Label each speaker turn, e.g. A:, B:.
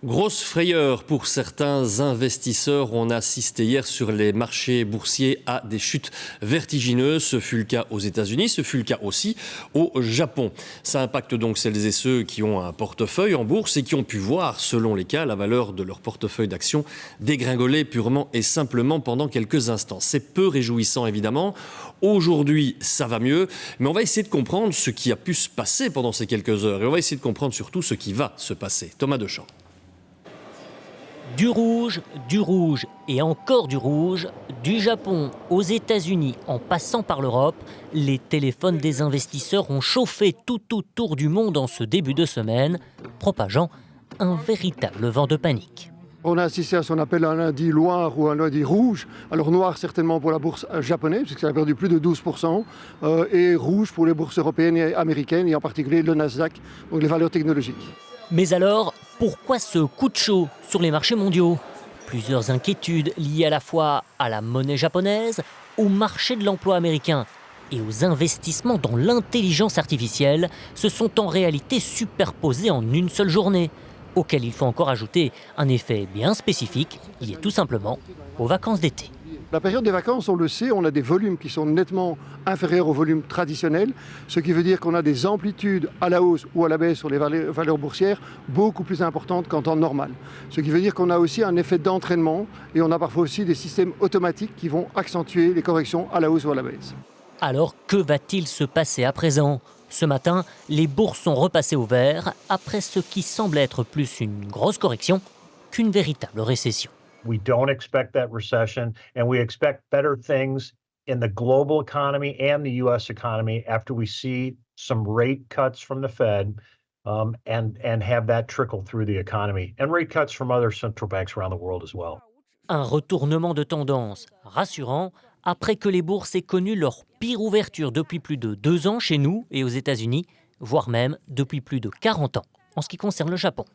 A: Grosse frayeur pour certains investisseurs. On a assisté hier sur les marchés boursiers à des chutes vertigineuses. Ce fut le cas aux États-Unis, ce fut le cas aussi au Japon. Ça impacte donc celles et ceux qui ont un portefeuille en bourse et qui ont pu voir, selon les cas, la valeur de leur portefeuille d'actions dégringoler purement et simplement pendant quelques instants. C'est peu réjouissant évidemment. Aujourd'hui, ça va mieux, mais on va essayer de comprendre ce qui a pu se passer pendant ces quelques heures et on va essayer de comprendre surtout ce qui va se passer. Thomas Deschamps.
B: Du rouge et encore du rouge, du Japon aux États-Unis en passant par l'Europe, les téléphones des investisseurs ont chauffé tout autour du monde en ce début de semaine, propageant un véritable vent de panique.
C: On a assisté à ce qu'on appelle un lundi noir ou un lundi rouge. Alors noir certainement pour la bourse japonaise, puisque ça a perdu plus de 12%, et rouge pour les bourses européennes et américaines, et en particulier le Nasdaq, donc les valeurs technologiques.
B: Mais alors, pourquoi ce coup de chaud sur les marchés mondiaux ? Plusieurs inquiétudes liées à la fois à la monnaie japonaise, au marché de l'emploi américain et aux investissements dans l'intelligence artificielle se sont en réalité superposés en une seule journée, auquel il faut encore ajouter un effet bien spécifique, lié tout simplement aux vacances d'été.
C: La période des vacances, on le sait, on a des volumes qui sont nettement inférieurs aux volumes traditionnels, ce qui veut dire qu'on a des amplitudes à la hausse ou à la baisse sur les valeurs boursières beaucoup plus importantes qu'en temps normal. Ce qui veut dire qu'on a aussi un effet d'entraînement et on a parfois aussi des systèmes automatiques qui vont accentuer les corrections à la hausse ou à la baisse.
B: Alors que va-t-il se passer à présent ? Ce matin, les bourses sont repassées au vert après ce qui semble être plus une grosse correction qu'une véritable récession.
D: We don't expect that recession, and we expect better things in the global economy and the U.S. economy after we see some rate cuts from the Fed and have that trickle through the economy, and rate cuts from other central banks around the world as well.
B: Un retournement de tendance rassurant après que les bourses aient connu leur pire ouverture depuis plus de 2 ans chez nous et aux États-Unis, voire même depuis plus de 40 ans en ce qui concerne le Japon.